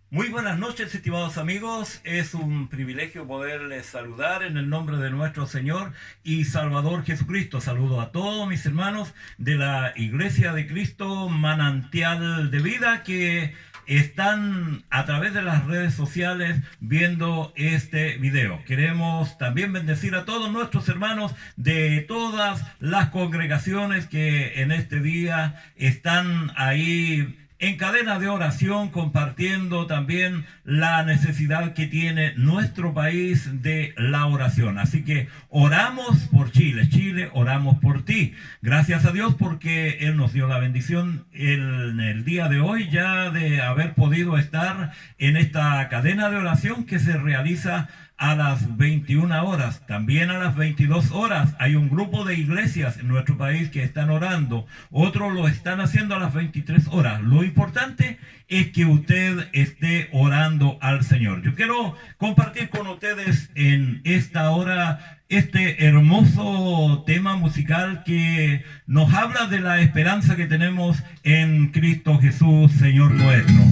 Muy buenas noches, estimados amigos. Es un privilegio poderles saludar en el nombre de nuestro Señor y Salvador Jesucristo. Saludo a todos mis hermanos de la Iglesia de Cristo Manantial de Vida que están a través de las redes sociales viendo este video. Queremos también bendecir a todos nuestros hermanos de todas las congregaciones que en este día están ahí en cadena de oración, compartiendo también la necesidad que tiene nuestro país de la oración. Así que oramos por Chile. Chile, oramos por ti. Gracias a Dios porque Él nos dio la bendición en el día de hoy ya de haber podido estar en esta cadena de oración que se realiza a las 21 horas, también a las 22 horas. Hay un grupo de iglesias en nuestro país que están orando, otros lo están haciendo a las 23 horas. Lo importante es que usted esté orando al Señor. Yo quiero compartir con ustedes en esta hora este hermoso tema musical que nos habla de la esperanza que tenemos en Cristo Jesús, Señor nuestro.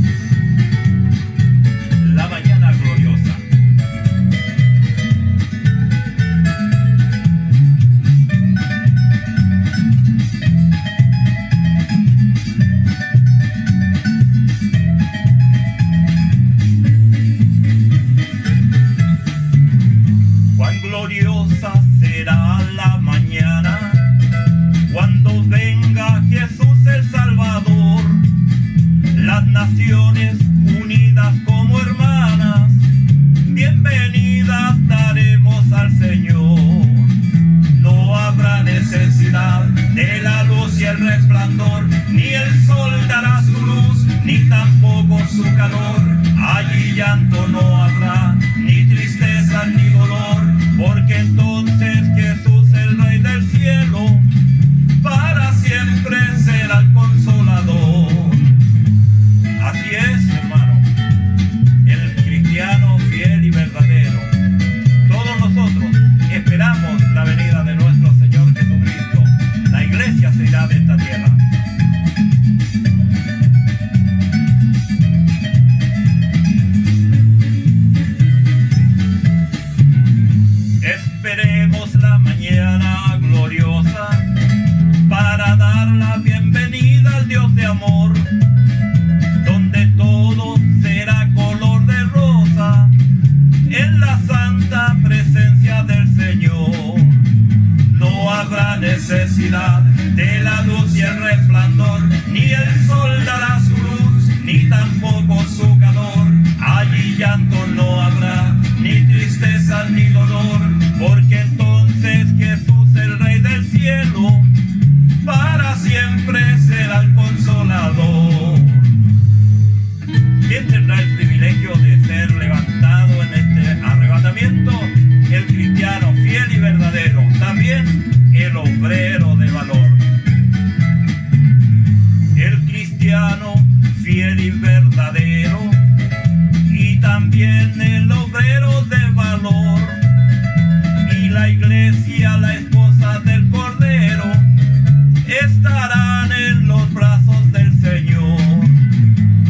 La mañana gloriosa. Gloriosa será la mañana cuando venga Jesús el Salvador. Las naciones unidas como hermanas, bienvenidas daremos al Señor. No habrá necesidad de la luz y el resplandor, ni el sol dará su luz, ni tampoco su calor. Allí llanto no habrá, ni tristeza ni dolor, porque entonces Jesús, el Rey del cielo, para siempre será el consolador. Así es, hermano, el cristiano fiel y verdadero. Todos nosotros esperamos la venida de nuestro Señor Jesucristo. La iglesia se irá de esta tierra. Esperemos la mañana gloriosa para dar la bienvenida al Dios de amor, donde todo será color de rosa en la santa presencia del Señor. No habrá necesidad de la luz y el resplandor, ni el sol dará su luz, ni tampoco su calor. Allí llanto no habrá, ni tristeza ni dolor, porque entonces Jesús, el Rey del cielo, para siempre será el consolador. ¿Quién tendrá el privilegio de ser levantado en este arrebatamiento? El cristiano fiel y verdadero, también el obrero de valor. El cristiano fiel y verdadero, y también el obrero de valor. Y la iglesia, la esposa del Cordero, estarán en los brazos del Señor.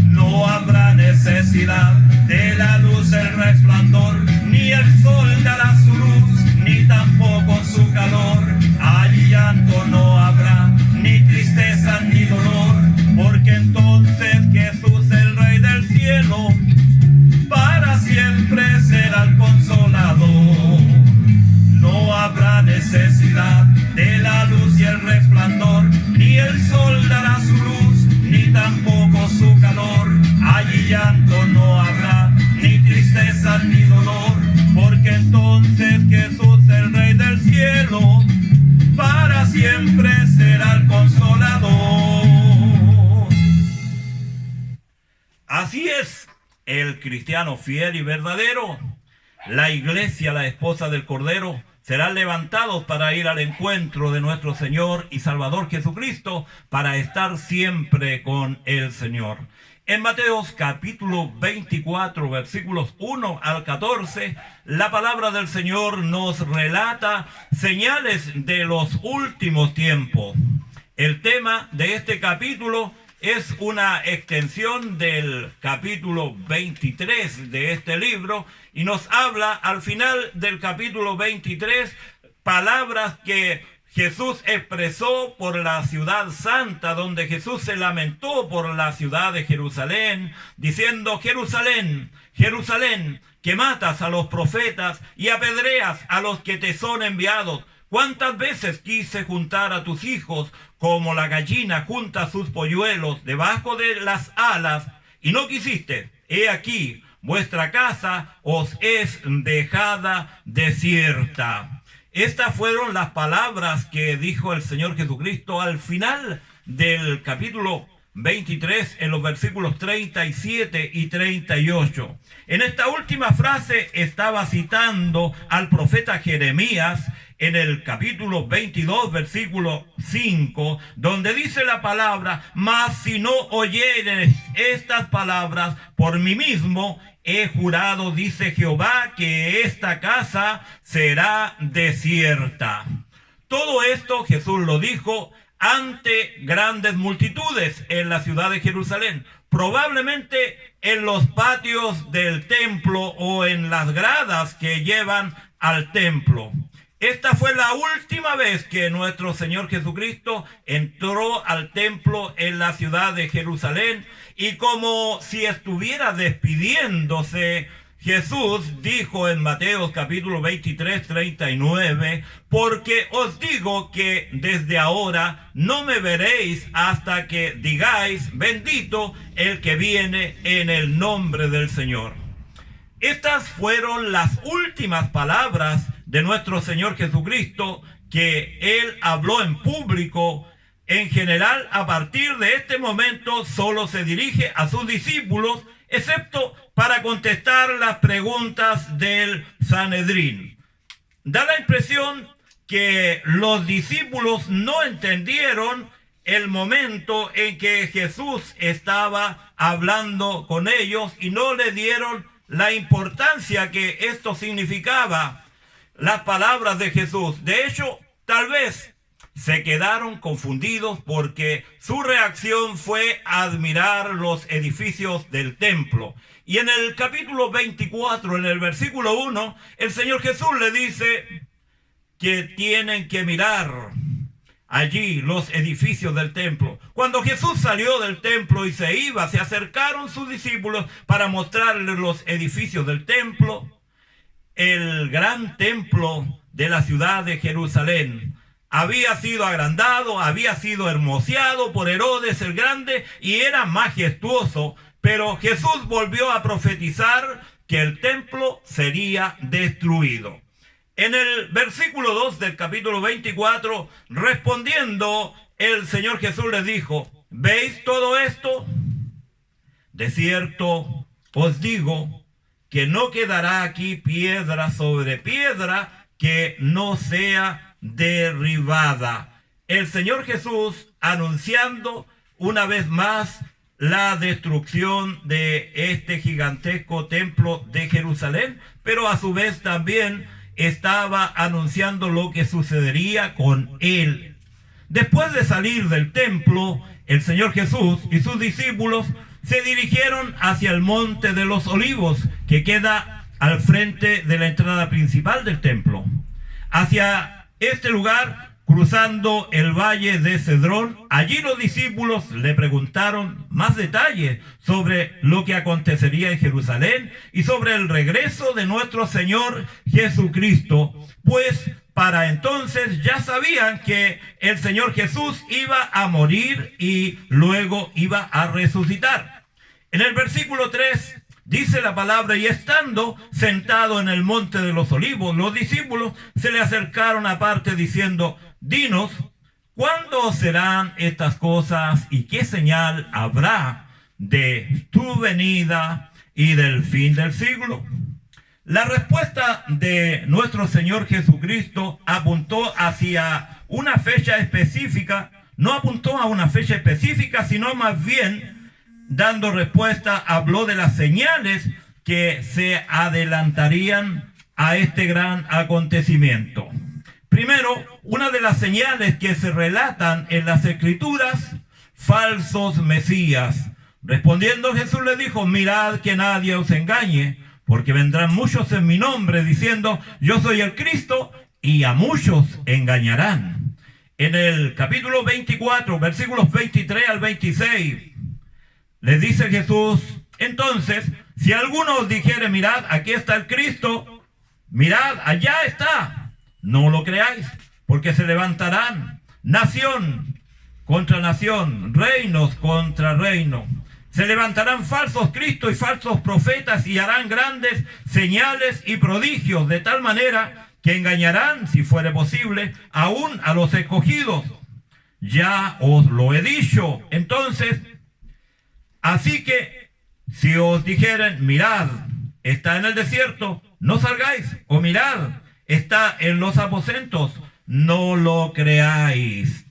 No habrá necesidad de la luz, el resplandor, ni el sol dará su luz, ni tampoco su calor. Allí llanto no habrá, ni tristeza ni dolor, porque entonces Jesús, el Rey del cielo, para siempre será el consolador. No habrá necesidad de la luz y el resplandor, ni el sol dará su luz, ni tampoco su calor. Allí llanto no habrá, ni tristeza ni dolor, porque entonces Jesús, el Rey del cielo, para siempre será el consolador. Así es, el cristiano fiel y verdadero, la iglesia, la esposa del Cordero, serán levantados para ir al encuentro de nuestro Señor y Salvador Jesucristo, para estar siempre con el Señor. En Mateos capítulo 24, versículos 1 al 14, la palabra del Señor nos relata señales de los últimos tiempos. El tema de este capítulo es una extensión del capítulo 23 de este libro y nos habla al final del capítulo 23 palabras que Jesús expresó por la ciudad santa, donde Jesús se lamentó por la ciudad de Jerusalén, diciendo: Jerusalén, Jerusalén, que matas a los profetas y apedreas a los que te son enviados. ¿Cuántas veces quise juntar a tus hijos como la gallina junta sus polluelos debajo de las alas, y no quisiste? He aquí, vuestra casa os es dejada desierta. Estas fueron las palabras que dijo el Señor Jesucristo al final del capítulo 23, en los versículos 37 y 38. En esta última frase estaba citando al profeta Jeremías en el capítulo 22, versículo 5, donde dice la palabra: mas si no oyeres estas palabras, por mí mismo he jurado, dice Jehová, que esta casa será desierta. Todo esto Jesús lo dijo ante grandes multitudes en la ciudad de Jerusalén, probablemente en los patios del templo o en las gradas que llevan al templo. Esta fue la última vez que nuestro Señor Jesucristo entró al templo en la ciudad de Jerusalén, y como si estuviera despidiéndose, Jesús dijo en Mateo capítulo 23, 39, porque os digo que desde ahora no me veréis hasta que digáis: bendito el que viene en el nombre del Señor. Estas fueron las últimas palabras de nuestro Señor Jesucristo que Él habló en público. En general, a partir de este momento, solo se dirige a sus discípulos, excepto para contestar las preguntas del Sanedrín. Da la impresión que los discípulos no entendieron el momento en que Jesús estaba hablando con ellos y no le dieron la importancia que esto significaba, las palabras de Jesús. De hecho, tal vez se quedaron confundidos porque su reacción fue admirar los edificios del templo. Y en el capítulo 24, en el versículo 1, el Señor Jesús le dice que tienen que mirar allí los edificios del templo. Cuando Jesús salió del templo y se iba, se acercaron sus discípulos para mostrarles los edificios del templo. El gran templo de la ciudad de Jerusalén había sido agrandado, había sido hermoseado por Herodes el Grande y era majestuoso, pero Jesús volvió a profetizar que el templo sería destruido. En el versículo 2 del capítulo 24, respondiendo, el Señor Jesús les dijo: ¿veis todo esto? De cierto os digo que no quedará aquí piedra sobre piedra que no sea derribada. El Señor Jesús anunciando una vez más la destrucción de este gigantesco templo de Jerusalén, pero a su vez también estaba anunciando lo que sucedería con él. Después de salir del templo, el Señor Jesús y sus discípulos se dirigieron hacia el Monte de los Olivos, que queda al frente de la entrada principal del templo. Hacia este lugar, cruzando el valle de Cedrón, allí los discípulos le preguntaron más detalles sobre lo que acontecería en Jerusalén y sobre el regreso de nuestro Señor Jesucristo, pues para entonces ya sabían que el Señor Jesús iba a morir y luego iba a resucitar. En el versículo 3 dice la palabra: y estando sentado en el monte de los olivos, los discípulos se le acercaron aparte diciendo: dinos, ¿cuándo serán estas cosas y qué señal habrá de tu venida y del fin del siglo? La respuesta de nuestro Señor Jesucristo apuntó hacia una fecha específica, no apuntó a una fecha específica, sino más bien, dando respuesta, habló de las señales que se adelantarían a este gran acontecimiento. Primero, una de las señales que se relatan en las Escrituras falsos mesías. Respondiendo Jesús les dijo: mirad que nadie os engañe, porque vendrán muchos en mi nombre diciendo: yo soy el Cristo, y a muchos engañarán. En el capítulo 24, versículos 23 al 26, les dice Jesús: entonces, si alguno os dijere: mirad, aquí está el Cristo, mirad, allá está, no lo creáis, porque se levantarán nación contra nación, reinos contra reino. Se levantarán falsos cristos y falsos profetas y harán grandes señales y prodigios, de tal manera que engañarán, si fuere posible, aún a los escogidos. Ya os lo he dicho. Entonces, así que si os dijeren: mirad, está en el desierto, no salgáis, o mirad, está en los aposentos, no lo creáis.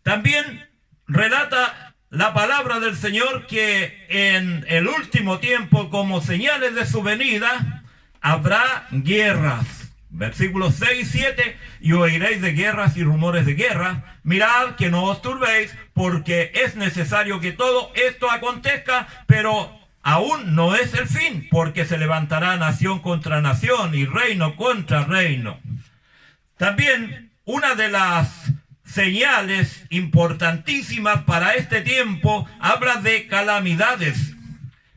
También relata la palabra del Señor que en el último tiempo, como señales de su venida, habrá guerras. Versículos 6 y 7, y oiréis de guerras y rumores de guerra. Mirad que no os turbéis, porque es necesario que todo esto acontezca, pero aún no es el fin, porque se levantará nación contra nación y reino contra reino. También una de las señales importantísimas para este tiempo habla de calamidades.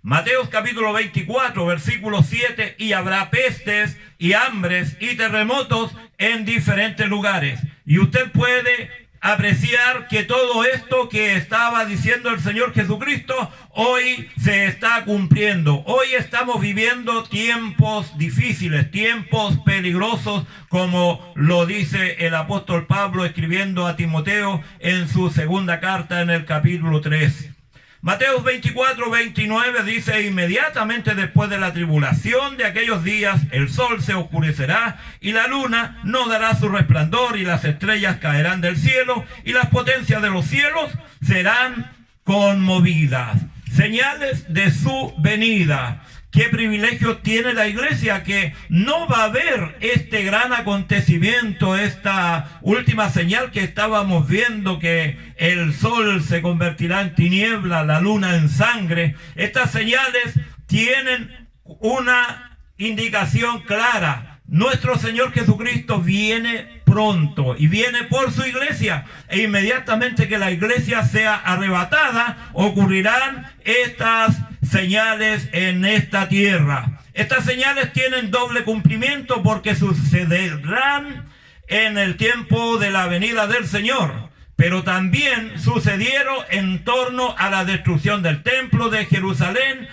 Mateo capítulo 24, versículo 7, y habrá pestes y hambres y terremotos en diferentes lugares. Y usted puede apreciar que todo esto que estaba diciendo el Señor Jesucristo hoy se está cumpliendo. Hoy estamos viviendo tiempos difíciles, tiempos peligrosos, como lo dice el apóstol Pablo escribiendo a Timoteo en su segunda carta en el capítulo 3. Mateo 24, 29 dice: inmediatamente después de la tribulación de aquellos días, el sol se oscurecerá y la luna no dará su resplandor y las estrellas caerán del cielo y las potencias de los cielos serán conmovidas. Señales de su venida. Qué privilegio tiene la iglesia, que no va a haber este gran acontecimiento, esta última señal que estábamos viendo, que el sol se convertirá en tiniebla, la luna en sangre. Estas señales tienen una indicación clara. Nuestro Señor Jesucristo viene pronto y viene por su iglesia, e inmediatamente que la iglesia sea arrebatada, ocurrirán estas señales en esta tierra. Estas señales tienen doble cumplimiento, porque sucederán en el tiempo de la venida del Señor, pero también sucedieron en torno a la destrucción del templo de Jerusalén,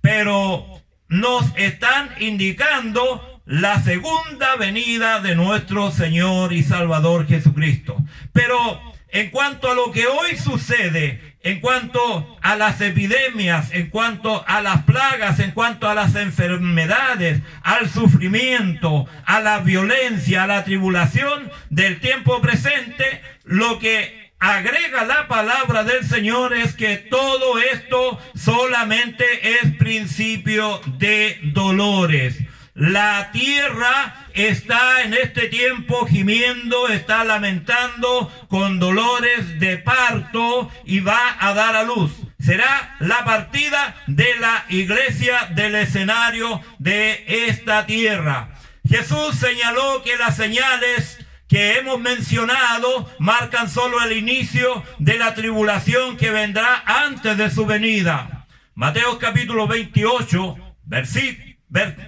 pero nos están indicando la segunda venida de nuestro Señor y Salvador Jesucristo. Pero en cuanto a lo que hoy sucede, en cuanto a las epidemias, en cuanto a las plagas, en cuanto a las enfermedades, al sufrimiento, a la violencia, a la tribulación del tiempo presente, lo que agrega la palabra del Señor es que todo esto solamente es principio de dolores. La tierra está en este tiempo gimiendo, está lamentando con dolores de parto y va a dar a luz. Será la partida de la iglesia del escenario de esta tierra. Jesús señaló que las señales que hemos mencionado marcan solo el inicio de la tribulación que vendrá antes de su venida. Mateo capítulo 28,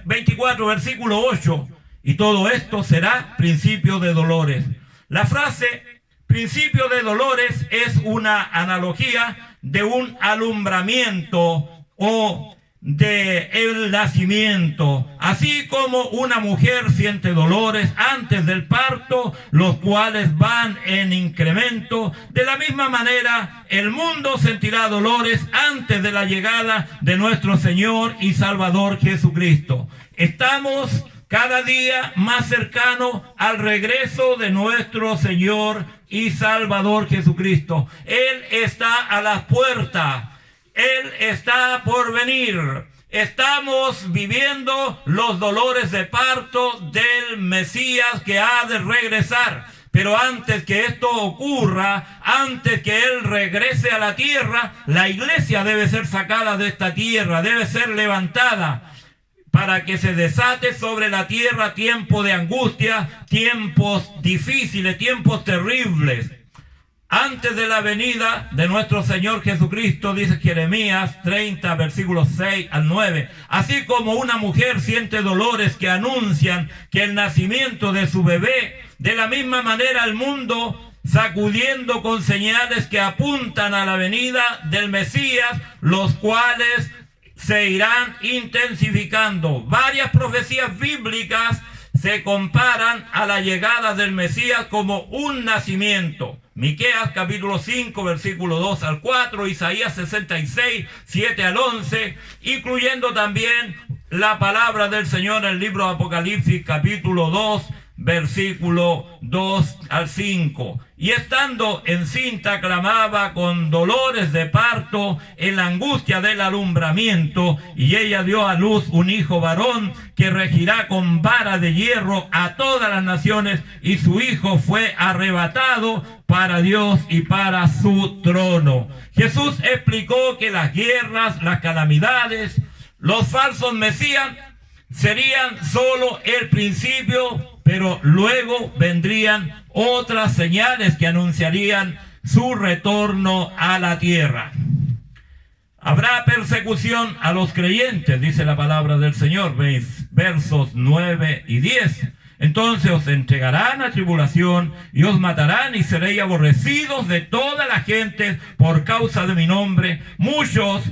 24, versículo 8. Y todo esto será principio de dolores. La frase principio de dolores es una analogía de un alumbramiento o de el nacimiento. Así como una mujer siente dolores antes del parto, los cuales van en incremento, de la misma manera el mundo sentirá dolores antes de la llegada de nuestro Señor y Salvador Jesucristo. Estamos cada día más cercanos al regreso de nuestro Señor y Salvador Jesucristo. Él está a las puertas. Él está por venir. Estamos viviendo los dolores de parto del Mesías que ha de regresar. Pero antes que esto ocurra, antes que Él regrese a la tierra, la iglesia debe ser sacada de esta tierra, debe ser levantada, para que se desate sobre la tierra tiempo de angustia, tiempos difíciles, tiempos terribles. Antes de la venida de nuestro Señor Jesucristo, dice Jeremías 30, versículos 6 al 9. Así como una mujer siente dolores que anuncian que el nacimiento de su bebé, de la misma manera el mundo, sacudiendo con señales que apuntan a la venida del Mesías, los cuales se irán intensificando. Varias profecías bíblicas se comparan a la llegada del Mesías como un nacimiento. Miqueas capítulo 5, versículo 2 al 4, Isaías 66, 7 al 11, incluyendo también la palabra del Señor en el libro de Apocalipsis capítulo 2, versículo 2 al 5. Y estando encinta clamaba con dolores de parto en la angustia del alumbramiento, y ella dio a luz un hijo varón que regirá con vara de hierro a todas las naciones, y su hijo fue arrebatado para Dios y para su trono. Jesús explicó que las guerras, las calamidades, los falsos mesías serían solo el principio, pero luego vendrían otras señales que anunciarían su retorno a la tierra. Habrá persecución a los creyentes, dice la palabra del Señor, versos 9 y 10. Entonces os entregarán a tribulación y os matarán y seréis aborrecidos de toda la gente por causa de mi nombre. Muchos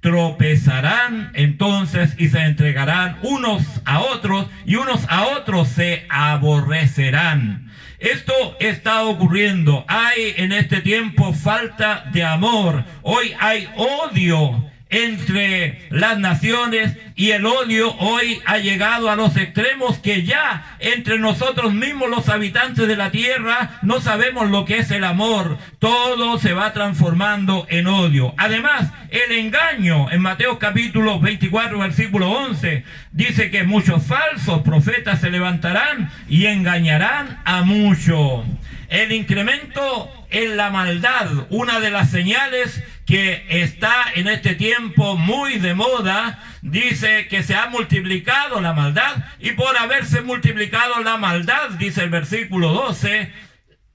tropezarán entonces y se entregarán unos a otros, y unos a otros se aborrecerán. Esto está ocurriendo. Hay en este tiempo falta de amor. Hoy hay odio entre las naciones, y el odio hoy ha llegado a los extremos que ya entre nosotros mismos, los habitantes de la tierra, no sabemos lo que es el amor. Todo se va transformando en odio. Además, el engaño, en Mateo capítulo 24, versículo 11, dice que muchos falsos profetas se levantarán y engañarán a muchos. El incremento en la maldad, una de las señales que está en este tiempo muy de moda, dice que se ha multiplicado la maldad, y por haberse multiplicado la maldad, dice el versículo 12,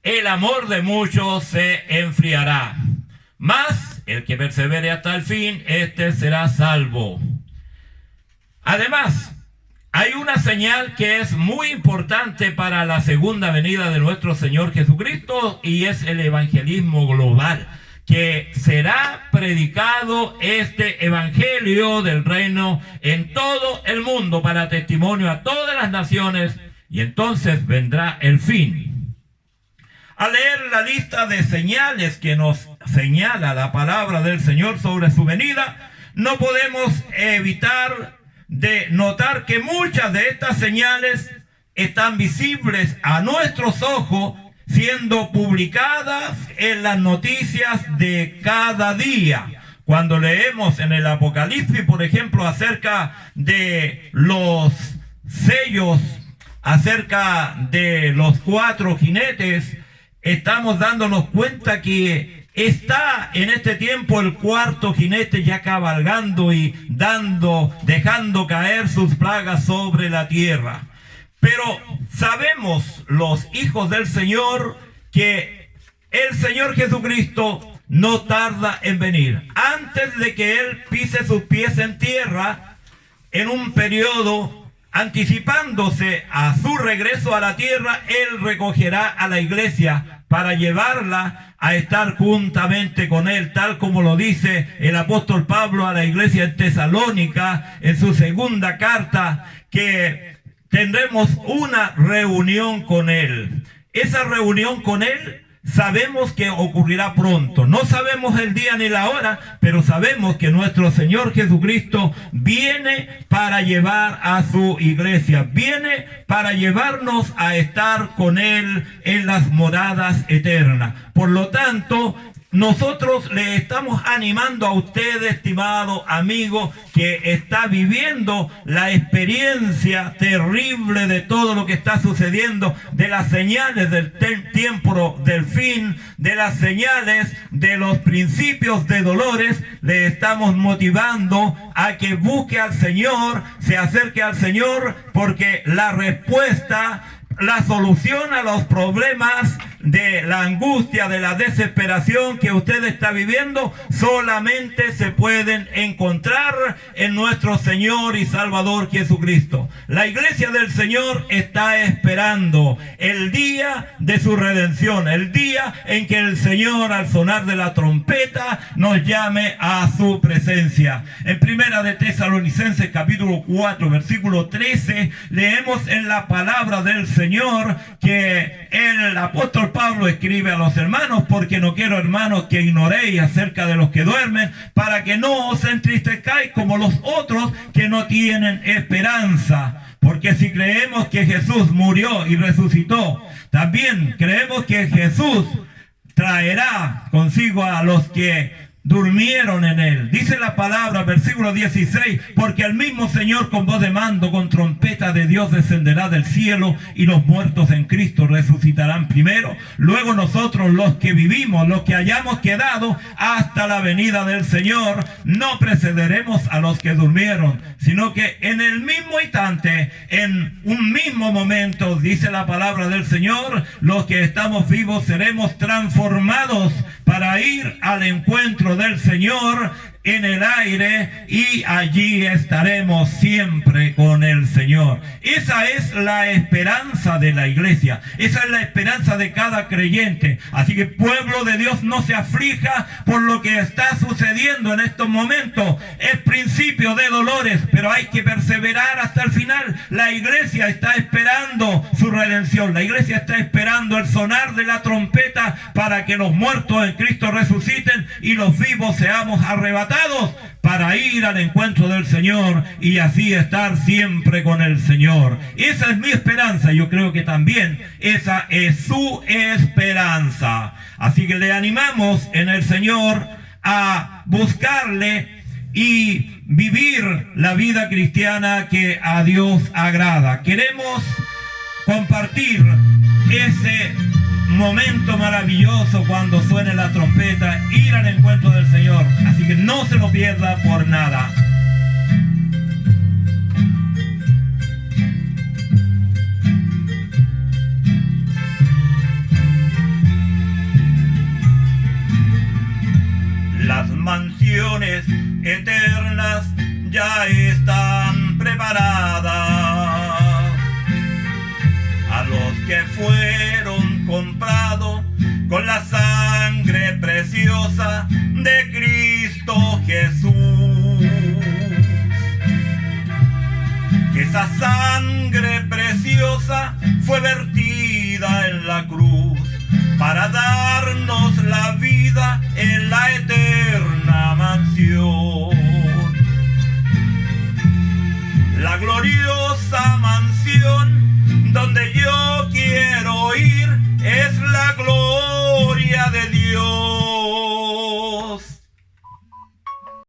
el amor de muchos se enfriará. Mas el que persevere hasta el fin, este será salvo. Además, hay una señal que es muy importante para la segunda venida de nuestro Señor Jesucristo, y es el evangelismo global, que será predicado este evangelio del reino en todo el mundo para testimonio a todas las naciones, y entonces vendrá el fin. Al leer la lista de señales que nos señala la palabra del Señor sobre su venida, no podemos evitar de notar que muchas de estas señales están visibles a nuestros ojos, siendo publicadas en las noticias de cada día. Cuando leemos en el Apocalipsis, por ejemplo, acerca de los sellos, acerca de los 4 jinetes, estamos dándonos cuenta que está en este tiempo el 4º jinete ya cabalgando y dejando caer sus plagas sobre la tierra. Pero sabemos los hijos del Señor que el Señor Jesucristo no tarda en venir. Antes de que Él pise sus pies en tierra, en un periodo anticipándose a su regreso a la tierra, Él recogerá a la iglesia para llevarla a estar juntamente con Él, tal como lo dice el apóstol Pablo a la iglesia en Tesalónica en su segunda carta, que tendremos una reunión con Él. Esa reunión con Él sabemos que ocurrirá pronto. No sabemos el día ni la hora, pero sabemos que nuestro Señor Jesucristo viene para llevar a su iglesia. Viene para llevarnos a estar con Él en las moradas eternas. Por lo tanto, nosotros le estamos animando a usted, estimado amigo, que está viviendo la experiencia terrible de todo lo que está sucediendo, de las señales del tiempo del fin, de las señales de los principios de dolores. Le estamos motivando a que busque al Señor, se acerque al Señor, porque la respuesta, la solución a los problemas de la angustia, de la desesperación que usted está viviendo, solamente se pueden encontrar en nuestro Señor y Salvador Jesucristo. La iglesia del Señor está esperando el día de su redención, el día en que el Señor, al sonar de la trompeta, nos llame a su presencia. En Primera de Tesalonicenses capítulo 4 versículo 13 leemos en la palabra del Señor que el apóstol Pablo escribe a los hermanos: porque no quiero, hermanos, que ignoréis acerca de los que duermen, para que no os entristezcáis como los otros que no tienen esperanza. Porque si creemos que Jesús murió y resucitó, también creemos que Jesús traerá consigo a los que durmieron en él. Dice la palabra, versículo 16: porque el mismo Señor con voz de mando, con trompeta de Dios, descenderá del cielo, y los muertos en Cristo resucitarán primero. Luego nosotros, los que vivimos, los que hayamos quedado hasta la venida del Señor, no precederemos a los que durmieron, sino que en el mismo instante, en un mismo momento, dice la palabra del Señor, los que estamos vivos seremos transformados para ir al encuentro del Señor en el aire, y allí estaremos siempre con el Señor. Esa es la esperanza de la iglesia, esa es la esperanza de cada creyente. Así que, pueblo de Dios, no se aflija por lo que está sucediendo en estos momentos. Es principio de dolores, pero hay que perseverar hasta el final. La iglesia está esperando su redención, la iglesia está esperando el sonar de la trompeta para que los muertos en Cristo resuciten y los vivos seamos arrebatados para ir al encuentro del Señor y así estar siempre con el Señor. Esa es mi esperanza. Yo creo que también esa es su esperanza. Así que le animamos en el Señor a buscarle y vivir la vida cristiana que a Dios agrada. Queremos compartir ese momento maravilloso cuando suene la trompeta, ir al encuentro del Señor. Así que no se lo pierda por nada. Las mansiones eternas ya están preparadas a los que fueron comprados con la sangre preciosa de Cristo Jesús. Esa sangre preciosa fue vertida en la cruz para darnos la vida en la eterna mansión.